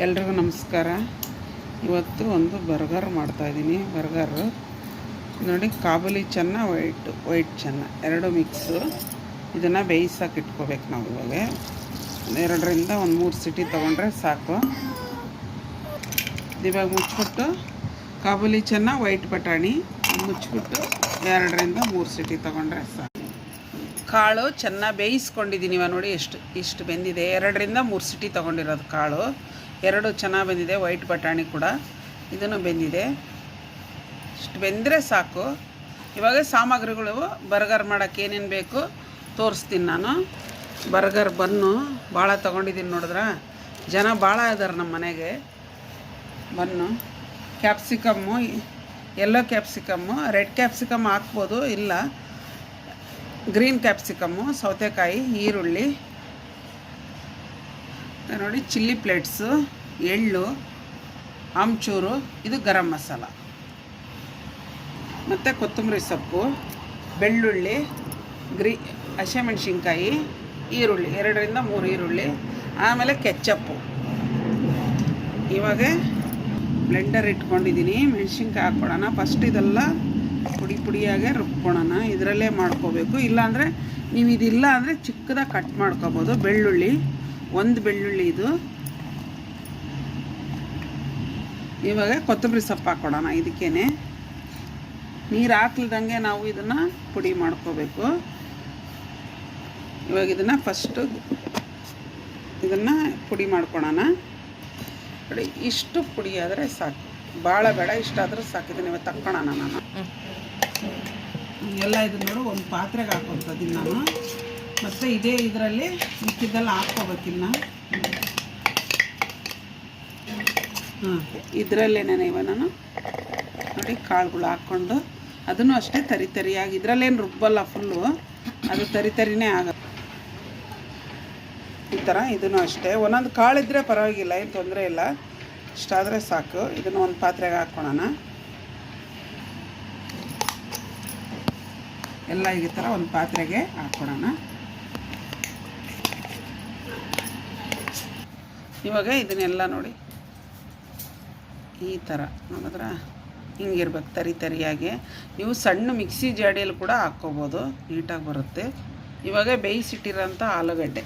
ಎಲ್ರಿಗೂ ನಮಸ್ಕಾರ. ಇವತ್ತು ಒಂದು ಬರ್ಗರ್ ಮಾಡ್ತಾಯಿದ್ದೀನಿ. ಬರ್ಗರು ನೋಡಿ, ಕಾಬೂಲಿ ಚೆನ್ನ, ವೈಟ್ ಚೆನ್ನ ಎರಡು ಮಿಕ್ಸು. ಇದನ್ನು ಬೇಯಿಸೋಕೆ ಇಟ್ಕೋಬೇಕು ನಾವು. ಇವಾಗ 2ರಿಂದ 3 ಸಿಟಿ ತೊಗೊಂಡ್ರೆ ಸಾಕು. ಇವಾಗ ಮುಚ್ಚಿಬಿಟ್ಟು ಕಾಬೂಲಿ ಚೆನ್ನ, ವೈಟ್ ಬಟಾಣಿ ಮುಚ್ಚಿಬಿಟ್ಟು 2ರಿಂದ 3 ಸಿಟಿ ತೊಗೊಂಡ್ರೆ ಸಾಕು. ಕಾಳು ಚೆನ್ನಾಗಿ ಬೇಯಿಸ್ಕೊಂಡಿದ್ದೀನಿ. ಇವಾಗ ನೋಡಿ ಇಷ್ಟು ಬೆಂದಿದೆ. 2ರಿಂದ 3 ಸಿಟಿ ತೊಗೊಂಡಿರೋದು ಕಾಳು. 2 ಚೆನ್ನಾಗಿ ಬೆಂದಿದೆ. ವೈಟ್ ಬಟಾಣಿ ಕೂಡ ಇದನ್ನು ಬೆಂದಿದೆ. ಇಷ್ಟು ಬೆಂದರೆ ಸಾಕು. ಇವಾಗ ಸಾಮಗ್ರಿಗಳು ಬರ್ಗರ್ ಮಾಡೋಕ್ಕೆ ಏನೇನು ಬೇಕು ತೋರಿಸ್ತೀನಿ ನಾನು. ಬರ್ಗರ್ ಬನ್ನು ಭಾಳ ತೊಗೊಂಡಿದ್ದೀನಿ. ನೋಡಿದ್ರೆ ಜನ ಭಾಳ ಇದ್ದಾರೆ ನಮ್ಮ ಮನೆಗೆ. Bun, capsicum, yellow capsicum, red capsicum ಹಾಕ್ಬೋದು, ಇಲ್ಲ ಗ್ರೀನ್ ಕ್ಯಾಪ್ಸಿಕಮ್ಮು, ಸೌತೆಕಾಯಿ, ಈರುಳ್ಳಿ ನೋಡಿ, ಚಿಲ್ಲಿ ಪ್ಲೇಟ್ಸು, ಎಳ್ಳು, ಆಮ್ಚೂರು, ಇದು ಗರಂ ಮಸಾಲ, ಮತ್ತು ಕೊತ್ತಂಬರಿ ಸೊಪ್ಪು, ಬೆಳ್ಳುಳ್ಳಿ, ಹಸಿಮೆಣ್ಸಿನ್ಕಾಯಿ, ಈರುಳ್ಳಿ 2ರಿಂದ 3 ಈರುಳ್ಳಿ, ಆಮೇಲೆ ಕೆಚ್ಚಪ್ಪು. ಇವಾಗ ಬ್ಲೆಂಡರ್ ಇಟ್ಕೊಂಡಿದ್ದೀನಿ. ಮೆಣಸಿನ್ಕಾಯಿ ಹಾಕ್ಕೊಳೋಣ. ಫಸ್ಟ್ ಇದೆಲ್ಲ ಪುಡಿಯಾಗೆ ರುಬ್ಕೊಳ್ಳೋಣ. ಇದರಲ್ಲೇ ಮಾಡ್ಕೋಬೇಕು. ಇಲ್ಲಾಂದರೆ ನೀವು ಇದಿಲ್ಲ ಅಂದರೆ ಚಿಕ್ಕದಾಗಿ ಕಟ್ ಮಾಡ್ಕೋಬೋದು. ಬೆಳ್ಳುಳ್ಳಿ, 1 ಬೆಳ್ಳುಳ್ಳಿ ಇದು. ಇವಾಗ ಕೊತ್ತಂಬರಿ ಸೊಪ್ಪು ಹಾಕ್ಕೊಡೋಣ. ಇದಕ್ಕೇನೆ ನೀರು ಹಾಕ್ಲಿದಂಗೆ ನಾವು ಇದನ್ನು ಪುಡಿ ಮಾಡ್ಕೋಬೇಕು. ಇವಾಗ ಇದನ್ನು ಫಸ್ಟು ಇದನ್ನು ಪುಡಿ ಮಾಡ್ಕೊಳೋಣ. ನೋಡಿ, ಇಷ್ಟು ಪುಡಿ ಆದರೆ ಸಾಕು, ಭಾಳ ಬೇಡ, ಇಷ್ಟಾದರೂ ಸಾಕು. ಇದನ್ನ ಇವಾಗ ತಕ್ಕೊಳ್ಳೋಣ. ನಾನು ಎಲ್ಲ ಇದನ್ನ ನೋಡು ಒಂದು ಪಾತ್ರೆಗೆ ಹಾಕ್ಕೊಳ್ತಿದ್ದೀನಿ ನಾನು. ಮತ್ತು ಇದೇ ಇದರಲ್ಲಿ ಮಿಕ್ಕಿದ್ದೆಲ್ಲ ಹಾಕ್ಕೋಬೇಕಿನ್ನ. ಇದರಲ್ಲೇನೇ ಇವಾಗ ನಾನು ನೋಡಿ ಕಾಳುಗಳು ಹಾಕ್ಕೊಂಡು, ಅದನ್ನು ಅಷ್ಟೇ ತರಿಯಾಗಿ, ಇದರಲ್ಲೇನು ರುಬ್ಬಲ್ಲ ಫುಲ್ಲು, ಅದು ತರಿನೇ ಆಗುತ್ತೆ. ಈ ಥರ ಇದನ್ನು ಅಷ್ಟೇ ಒಂದೊಂದು ಕಾಳಿದ್ರೆ ಪರವಾಗಿಲ್ಲ, ಏನು ತೊಂದರೆ ಇಲ್ಲ, ಇಷ್ಟಾದರೆ ಸಾಕು. ಇದನ್ನು ಒಂದು ಪಾತ್ರೆಗೆ ಹಾಕ್ಕೊಳ್ಳೋಣ. ಎಲ್ಲ ಈ ಥರ ಒಂದು ಪಾತ್ರೆಗೆ ಹಾಕ್ಕೊಳ್ಳೋಣ. ಇವಾಗ ಇದನ್ನೆಲ್ಲ ನೋಡಿ ಈ ಥರ ನೋಡಿದ್ರೆ ಹಿಂಗಿರ್ಬೇಕು, ತರಿಯಾಗಿ. ನೀವು ಸಣ್ಣ ಮಿಕ್ಸಿ ಜಾಡಿಯಲ್ಲಿ ಕೂಡ ಹಾಕ್ಕೋಬೋದು, ನೀಟಾಗಿ ಬರುತ್ತೆ. ಇವಾಗ ಬೇಯಿಸಿಟ್ಟಿರೋಂಥ ಆಲೂಗಡ್ಡೆ,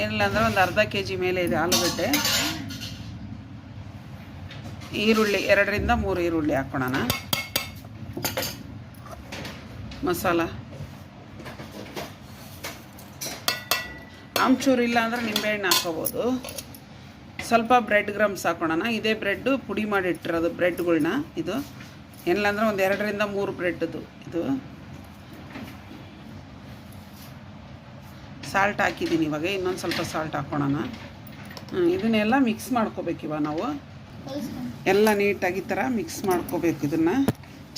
ಏನಿಲ್ಲ ಅಂದರೆ ಒಂದು ಅರ್ಧ kg ಮೇಲೆ ಇದೆ ಆಲೂಗಡ್ಡೆ. ಈರುಳ್ಳಿ 2ರಿಂದ 3 ಈರುಳ್ಳಿ ಹಾಕ್ಕೊಳ್ಳೋಣ. ಮಸಾಲ, ಆಮ್ಚೂರು ಇಲ್ಲ ಅಂದರೆ ನಿಂಬೆಹಣ್ಣು ಹಾಕ್ಕೋಬೋದು. ಸ್ವಲ್ಪ ಬ್ರೆಡ್ ಕ್ರಮ್ಸ್ ಹಾಕ್ಕೊಳ್ಳೋಣ. ಇದೇ ಬ್ರೆಡ್ಡು ಪುಡಿ ಮಾಡಿ ಇಟ್ಟಿರೋದು ಬ್ರೆಡ್ಗಳ್ನ. ಇದು ಏನಿಲ್ಲ ಅಂದರೆ ಒಂದು 2ರಿಂದ 3 ಬ್ರೆಡ್ದು ಇದು. ಸಾಲ್ಟ್ ಹಾಕಿದ್ದೀನಿ. ಇವಾಗ ಇನ್ನೊಂದು ಸ್ವಲ್ಪ ಸಾಲ್ಟ್ ಹಾಕ್ಕೊಳ್ಳೋಣ. ಇದನ್ನೆಲ್ಲ ಮಿಕ್ಸ್ ಮಾಡ್ಕೋಬೇಕು. ಇವಾಗ ನಾವು ಎಲ್ಲ ನೀಟಾಗಿ ಈ ಥರ ಮಿಕ್ಸ್ ಮಾಡ್ಕೋಬೇಕು. ಇದನ್ನು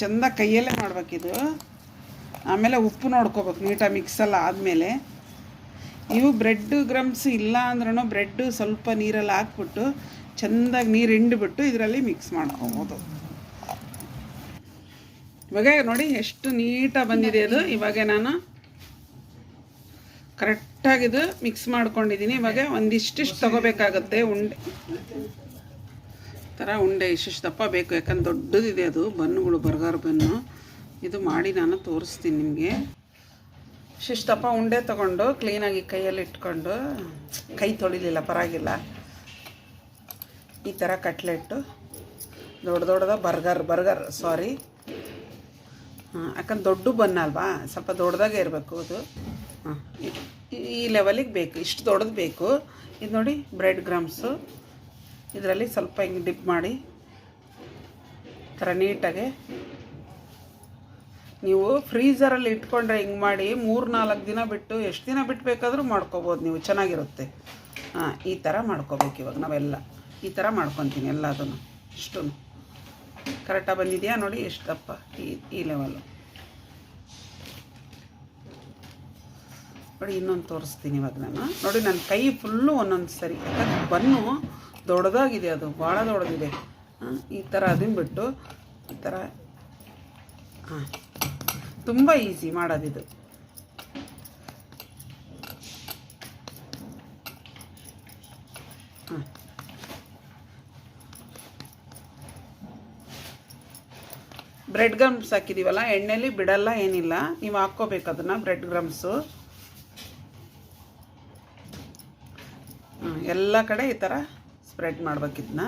ಚೆಂದ ಕೈಯಲ್ಲೇ ಮಾಡಬೇಕಿದು. ಆಮೇಲೆ ಉಪ್ಪು ನೋಡ್ಕೋಬೇಕು ನೀಟಾಗಿ ಮಿಕ್ಸೆಲ್ಲ ಆದಮೇಲೆ. ಇವು ಬ್ರೆಡ್ ಕ್ರಮ್ಸ್ ಇಲ್ಲ ಅಂದ್ರೂ ಬ್ರೆಡ್ಡು ಸ್ವಲ್ಪ ನೀರಲ್ಲಿ ಹಾಕ್ಬಿಟ್ಟು ಚೆಂದಾಗಿ ನೀರು ಹಿಂಡಿಬಿಟ್ಟು ಇದರಲ್ಲಿ ಮಿಕ್ಸ್ ಮಾಡ್ಕೊಬೋದು. ಇವಾಗ ನೋಡಿ ಎಷ್ಟು ನೀಟಾಗಿ ಬಂದಿದೆ ಅದು. ಇವಾಗ ನಾನು ಕರೆಕ್ಟಾಗಿದು ಮಿಕ್ಸ್ ಮಾಡ್ಕೊಂಡಿದ್ದೀನಿ. ಇವಾಗ ಒಂದಿಷ್ಟಿಷ್ಟು ತೊಗೋಬೇಕಾಗತ್ತೆ ಉಂಡೆ ಥರ. ಉಂಡೆ ಇಷ್ಟಿಷ್ಟು ದಪ್ಪ ಬೇಕು, ಯಾಕಂದ್ರೆ ದೊಡ್ಡದಿದೆ ಅದು ಬನ್ನುಗಳು, ಬರ್ಗರ್ ಬನ್ನು. ಇದು ಮಾಡಿ ನಾನು ತೋರಿಸ್ತೀನಿ ನಿಮಗೆ. ಇಷ್ಟಿಷ್ಟು ದಪ್ಪ ಉಂಡೆ ತೊಗೊಂಡು ಕ್ಲೀನಾಗಿ ಕೈಯಲ್ಲಿ ಇಟ್ಕೊಂಡು, ಕೈ ತೊಳಿಲಿಲ್ಲ ಪರವಾಗಿಲ್ಲ, ಈ ಥರ ಕಟ್ಲೆಟ್ಟು ದೊಡ್ಡದ ಬರ್ಗರ್ ಸಾರಿ, ಯಾಕಂದ್ರೆ ದೊಡ್ಡ ಬನ್ನಲ್ವಾ, ಸ್ವಲ್ಪ ದೊಡ್ಡದಾಗೆ ಇರಬೇಕು ಅದು. ಈ ಲೆವೆಲಿಗೆ ಬೇಕು, ಇಷ್ಟು ದೊಡ್ಡದು ಬೇಕು. ಇದು ನೋಡಿ ಬ್ರೆಡ್ ಕ್ರಮ್ಸು, ಇದರಲ್ಲಿ ಸ್ವಲ್ಪ ಹಿಂಗೆ ಡಿಪ್ ಮಾಡಿ ಥರ ನೀಟಾಗೆ. ನೀವು ಫ್ರೀಝರಲ್ಲಿ ಇಟ್ಕೊಂಡ್ರೆ ಹಿಂಗೆ ಮಾಡಿ 3-4 ದಿನ ಬಿಟ್ಟು, ಎಷ್ಟು ದಿನ ಬಿಟ್ಟು ಬೇಕಾದರೂ ಮಾಡ್ಕೋಬೋದು ನೀವು, ಚೆನ್ನಾಗಿರುತ್ತೆ. ಈ ಥರ ಮಾಡ್ಕೋಬೇಕು. ಇವಾಗ ನಾವೆಲ್ಲ ಈ ಥರ ಮಾಡ್ಕೊತೀನಿ ಎಲ್ಲದನ್ನು. ಇಷ್ಟು ಕರೆಕ್ಟಾಗಿ ಬಂದಿದೆಯಾ ನೋಡಿ, ಎಷ್ಟು ದಪ್ಪ ಈ ಲೆವೆಲ್ಲು ನೋಡಿ. ಇನ್ನೊಂದು ತೋರಿಸ್ತೀನಿ ಇವಾಗ ನಾನು. ನೋಡಿ ನನ್ನ ಕೈ ಫುಲ್ಲು ಒಂದೊಂದು ಸರಿ, ಯಾಕಂದ್ರೆ ಬನ್ನು ದೊಡ್ಡದಾಗಿದೆ, ಅದು ಭಾಳ ದೊಡ್ಡದಿದೆ. ಈ ಥರ ಅದನ್ನು ಬಿಟ್ಟು ಈ ಥರ ತುಂಬ ಈಸಿ ಮಾಡೋದಿದು. ಹಾಂ, ಬ್ರೆಡ್ ಗಮ್ಸ್ ಹಾಕಿದ್ದೀವಲ್ಲ, ಎಣ್ಣೆಲಿ ಬಿಡಲ್ಲ, ಏನಿಲ್ಲ. ನೀವು ಹಾಕ್ಕೋಬೇಕು ಅದನ್ನು, ಬ್ರೆಡ್ ಗಮ್ಸು. ಎಲ್ಲ ಕಡೆ ಈ ಥರ ಸ್ಪ್ರೆಡ್ ಮಾಡ್ಬೇಕಿದ್ನ.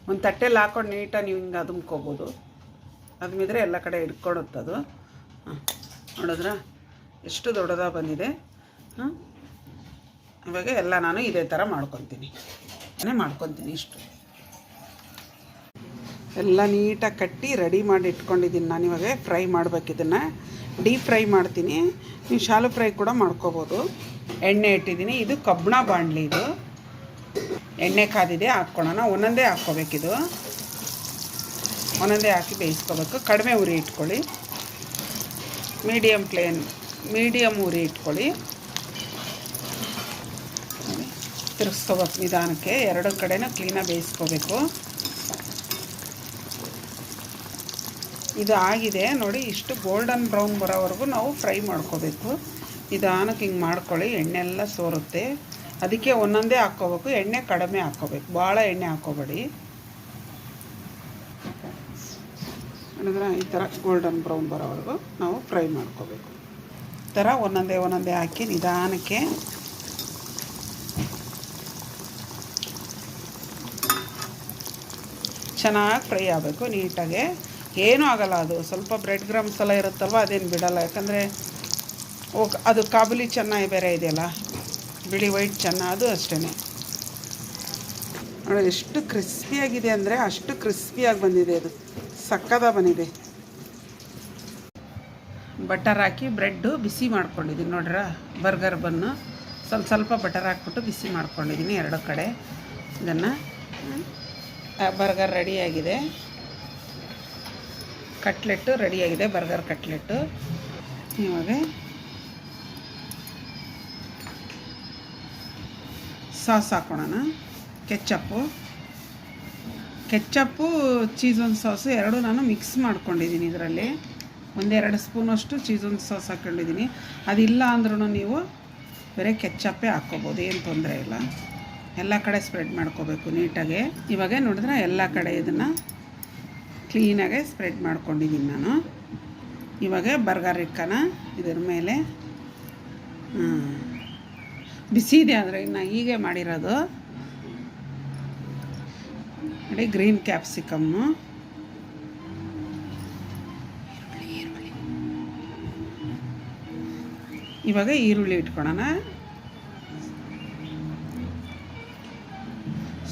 ಒಂದು ತಟ್ಟೆಲಿ ಹಾಕೊಂಡು ನೀಟಾಗಿ ನೀವು ಹಿಂಗೆ ಅದುಮ್ಕೋಬೋದು. ಅದ್ಮಿದ್ರೆ ಎಲ್ಲ ಕಡೆ ಹಿಡ್ಕೊಳುತ್ತದು. ಹಾಂ, ನೋಡಿದ್ರ ಎಷ್ಟು ದೊಡ್ಡದಾಗಿ ಬಂದಿದೆ. ಹಾಂ, ಇವಾಗ ಎಲ್ಲ ನಾನು ಇದೇ ಥರ ಮಾಡ್ಕೊತೀನಿ ಇಷ್ಟು ಎಲ್ಲ ನೀಟಾಗಿ ಕಟ್ಟಿ ರೆಡಿ ಮಾಡಿ ಇಟ್ಕೊಂಡಿದ್ದೀನಿ. ನಾನು ಇವಾಗ ಫ್ರೈ ಮಾಡ್ಬೇಕು. ಇದನ್ನು ಡೀಪ್ ಫ್ರೈ ಮಾಡ್ತೀನಿ. ನೀವು ಶಾಲು ಫ್ರೈ ಕೂಡ ಮಾಡ್ಕೋಬೋದು. ಎಣ್ಣೆ ಇಟ್ಟಿದ್ದೀನಿ. ಇದು ಕಬ್ಬಣ ಬಾಣಲಿ. ಇದು ಎಣ್ಣೆ ಕಾದಿದೆ, ಹಾಕ್ಕೊಳ್ಳೋಣ. ಒಂದೊಂದೇ ಹಾಕ್ಕೋಬೇಕಿದು, ಒಂದೊಂದೇ ಹಾಕಿ ಬೇಯಿಸ್ಕೋಬೇಕು. ಕಡಿಮೆ ಉರಿ ಇಟ್ಕೊಳ್ಳಿ, ಮೀಡಿಯಮ್ ಉರಿ ಇಟ್ಕೊಳ್ಳಿ. ತಿರುಗಿಸ್ಕೋಬೇಕು ನಿಧಾನಕ್ಕೆ. ಎರಡು ಕಡೆನೂ ಕ್ಲೀನಾಗಿ ಬೇಯಿಸ್ಕೋಬೇಕು. ಇದು ಆಗಿದೆ ನೋಡಿ. ಇಷ್ಟು ಗೋಲ್ಡನ್ ಬ್ರೌನ್ ಬರೋವರೆಗೂ ನಾವು ಫ್ರೈ ಮಾಡ್ಕೋಬೇಕು. ನಿಧಾನಕ್ಕೆ ಹಿಂಗೆ ಮಾಡ್ಕೊಳ್ಳಿ, ಎಣ್ಣೆ ಎಲ್ಲ ಸೋರುತ್ತೆ. ಅದಕ್ಕೆ ಒಂದೊಂದೇ ಹಾಕ್ಕೋಬೇಕು. ಎಣ್ಣೆ ಕಡಿಮೆ ಹಾಕ್ಕೋಬೇಕು, ಭಾಳ ಎಣ್ಣೆ ಹಾಕ್ಕೋಬೇಡಿ. ಅಂದರೆ ಈ ಥರ ಗೋಲ್ಡನ್ ಬ್ರೌನ್ ಬರೋವರೆಗೂ ನಾವು ಫ್ರೈ ಮಾಡ್ಕೋಬೇಕು. ಈ ಥರ ಒಂದೊಂದೇ ಹಾಕಿ ನಿಧಾನಕ್ಕೆ ಚೆನ್ನಾಗಿ ಫ್ರೈ ಆಗಬೇಕು ನೀಟಾಗೆ. ಏನೂ ಆಗೋಲ್ಲ, ಅದು ಸ್ವಲ್ಪ ಬ್ರೆಡ್ ಗ್ರಮ್ಸ್ ಎಲ್ಲ ಇರುತ್ತಲ್ವ, ಅದೇನು ಬಿಡೋಲ್ಲ. ಯಾಕಂದರೆ ಅದು ಕಾಬೂಲಿ ಚೆನ್ನ ಬೇರೆ ಇದೆಯಲ್ಲ, ಬಿಳಿ ವೈಟ್ ಚೆನ್ನ, ಅದು ಅಷ್ಟೇ ನೋಡಿ. ಎಷ್ಟು ಕ್ರಿಸ್ಪಿಯಾಗಿದೆ ಅಂದರೆ ಅಷ್ಟು ಕ್ರಿಸ್ಪಿಯಾಗಿ ಬಂದಿದೆ. ಅದು ಸಕ್ಕದ ಬಂದಿದೆ. ಬಟರ್ ಹಾಕಿ ಬ್ರೆಡ್ಡು ಬಿಸಿ ಮಾಡ್ಕೊಂಡಿದ್ದೀನಿ ನೋಡ್ರ. ಬರ್ಗರ್ ಬನ್ನು ಸ್ವಲ್ಪ ಬಟರ್ ಹಾಕ್ಬಿಟ್ಟು ಬಿಸಿ ಮಾಡ್ಕೊಂಡಿದ್ದೀನಿ ಎರಡು ಕಡೆ. ಇದನ್ನು ಬರ್ಗರ್ ರೆಡಿಯಾಗಿದೆ. ಕಟ್ಲೆಟ್ಟು ರೆಡಿಯಾಗಿದೆ, ಬರ್ಗರ್ ಕಟ್ಲೆಟ್ಟು. ಇವಾಗ ಸಾಸ್ ಹಾಕೋಣ. ಕೆಚ್ಚಪ್ಪು ಚೀಸೊನ್ ಸಾಸು ಎರಡು ನಾನು ಮಿಕ್ಸ್ ಮಾಡ್ಕೊಂಡಿದ್ದೀನಿ. ಇದರಲ್ಲಿ 1-2 ಸ್ಪೂನಷ್ಟು ಚೀಸೊನ್ ಸಾಸ್ ಹಾಕ್ಕೊಂಡಿದ್ದೀನಿ. ಅದಿಲ್ಲ ಅಂದ್ರೂ ನೀವು ಬೇರೆ ಕೆಚ್ಚಪ್ಪೇ ಹಾಕ್ಕೋಬೋದು, ಏನು ತೊಂದರೆ ಇಲ್ಲ. ಎಲ್ಲ ಕಡೆ ಸ್ಪ್ರೆಡ್ ಮಾಡ್ಕೋಬೇಕು ನೀಟಾಗೆ. ಇವಾಗ ನೋಡಿದ್ರೆ ಎಲ್ಲ ಕಡೆ ಇದನ್ನು ಕ್ಲೀನಾಗೆ ಸ್ಪ್ರೆಡ್ ಮಾಡ್ಕೊಂಡಿದ್ದೀನಿ ನಾನು. ಇವಾಗ ಬರ್ಗರ್ ಇಟ್ಕೋಣ ಇದ್ರ ಮೇಲೆ. ಬಿಸಿ ಇದೆ ಆದರೆ ಇನ್ನು ಹೀಗೆ ಮಾಡಿರೋದು ನೋಡಿ. ಗ್ರೀನ್ ಕ್ಯಾಪ್ಸಿಕಮ್ಮು, ಇವಾಗ ಈರುಳ್ಳಿ ಇಟ್ಕೊಳ್ಳೋಣ.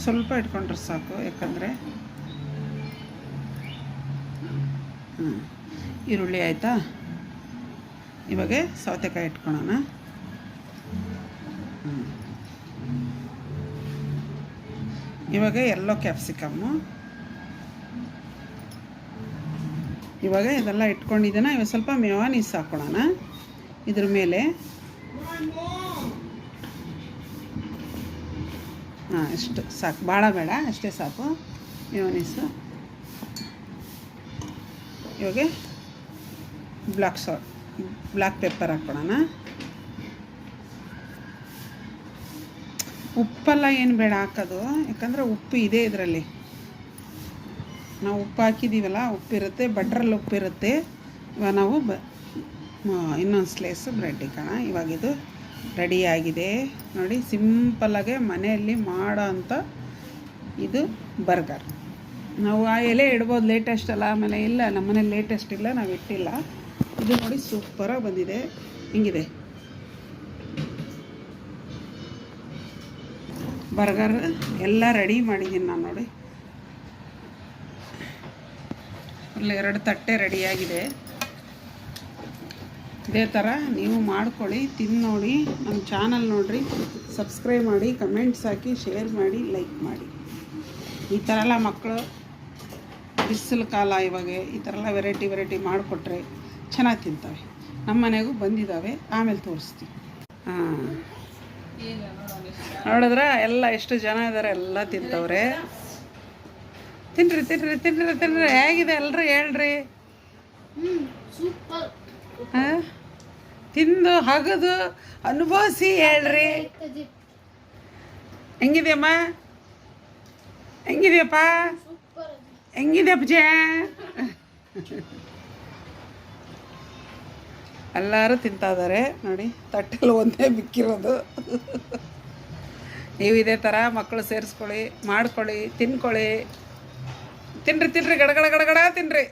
ಸ್ವಲ್ಪ ಇಟ್ಕೊಂಡ್ರೆ ಸಾಕು, ಯಾಕಂದರೆ ಈರುಳ್ಳಿ ಆಯಿತಾ. ಇವಾಗ ಸೌತೆಕಾಯಿ ಇಟ್ಕೊಳ್ಳೋಣ. ಇವಾಗ ಎಲ್ಲೋ ಕ್ಯಾಪ್ಸಿಕಮ್ಮು. ಇವಾಗ ಇದೆಲ್ಲ ಇಟ್ಕೊಂಡಿದ್ದೇನೆ. ಇವಾಗ ಸ್ವಲ್ಪ ಮೆಯೋನೀಸ್ ಹಾಕ್ಕೊಳ್ಳೋಣ ಇದ್ರ ಮೇಲೆ. ಇಷ್ಟು ಸಾಕು, ಭಾಳ ಬೇಡ, ಅಷ್ಟೇ ಸಾಕು ಮೆಯೋನೀಸು. ಇವಾಗ ಬ್ಲ್ಯಾಕ್ ಪೆಪ್ಪರ್ ಹಾಕ್ಕೊಳ್ಳೋಣ. ಉಪ್ಪೆಲ್ಲ ಏನು ಬೇಡ ಹಾಕೋದು, ಯಾಕಂದರೆ ಉಪ್ಪು ಇದೆ ಇದರಲ್ಲಿ. ನಾವು ಉಪ್ಪು ಹಾಕಿದ್ದೀವಲ್ಲ, ಉಪ್ಪಿರುತ್ತೆ, ಬಟ್ರಲ್ಲಿ ಉಪ್ಪಿರುತ್ತೆ. ಇವಾಗ ನಾವು ಇನ್ನೊಂದು ಸ್ಲೈಸು ಬ್ರೆಡ್ ಇಕ್ಕೋಣ. ಇವಾಗ ಇದು ರೆಡಿಯಾಗಿದೆ ನೋಡಿ. ಸಿಂಪಲ್ಲಾಗೆ ಮನೆಯಲ್ಲಿ ಮಾಡೋ ಅಂಥ ಇದು ಬರ್ಗರ್. ನಾವು ಆ ಎಲೆ ಇಡ್ಬೋದು ಲೇಟೆಸ್ಟ್ ಅಲ್ಲ, ಆಮೇಲೆ ಇಲ್ಲ ನಮ್ಮ ಮನೇಲಿ ಲೇಟೆಸ್ಟ್ ಇಲ್ಲ, ನಾವು ಇಟ್ಟಿಲ್ಲ. ಇದು ನೋಡಿ ಸೂಪರಾಗಿ ಬಂದಿದೆ. ಹಿಂಗಿದೆ ಬರ್ಗರ್. ಎಲ್ಲ ರೆಡಿ ಮಾಡಿದ್ದೀನಿ ನಾನು ನೋಡಿ. ಅಲ್ಲಿ 2 ತಟ್ಟೆ ರೆಡಿಯಾಗಿದೆ. ಇದೇ ಥರ ನೀವು ಮಾಡ್ಕೊಳ್ಳಿ, ತಿಂದು ನೋಡಿ. ನಮ್ಮ ಚಾನಲ್ ನೋಡಿರಿ, ಸಬ್ಸ್ಕ್ರೈಬ್ ಮಾಡಿ, ಕಮೆಂಟ್ಸ್ ಹಾಕಿ, ಶೇರ್ ಮಾಡಿ, ಲೈಕ್ ಮಾಡಿ. ಈ ಥರ ಎಲ್ಲ ಮಕ್ಕಳು ಬಿಸಿಲು ಕಾಲ ಇವಾಗ ಈ ಥರ ಎಲ್ಲ ವೆರೈಟಿ ಮಾಡಿಕೊಟ್ರೆ ಚೆನ್ನಾಗಿ ತಿಂತವೆ. ನಮ್ಮ ಮನೆಗೂ ಬಂದಿದ್ದಾವೆ, ಆಮೇಲೆ ತೋರಿಸ್ತೀವಿ. ನೋಡಿದ್ರೆ ಎಲ್ಲ ಎಷ್ಟು ಜನ ಇದ್ದಾರೆ, ಎಲ್ಲ ತಿಂತವ್ರೆ. ತಿನ್ರಿ ಹೇಗಿದೆ ಎಲ್ಲರೂ ಹೇಳ್ರಿ. ತಿಂದು ಹಗದು ಅನುಭವಿಸಿ ಹೇಳ್ರಿ. ಹೆಂಗಿದೆಯಮ್ಮ? ಹೆಂಗಿದೆಯಪ್ಪ? ಹೆಂಗಿದೆ ಅಪ್ಪ? ಎಲ್ಲರೂ ತಿಂತಾ ಇದ್ದಾರೆ ನೋಡಿ, ತಟ್ಟೆಲ್ಲಿ ಒಂದೇ ಮಿಕ್ಕಿರೋದು. ನೀವು ಇದೇ ಥರ ಮಕ್ಕಳು ಸೇರಿಸ್ಕೊಳ್ಳಿ, ಮಾಡ್ಕೊಳ್ಳಿ, ತಿನ್ಕೊಳ್ಳಿ. ತಿನ್ನಿರಿ ಗಡಗಡ ಗಡಗಡ ತಿನ್ನಿರಿ.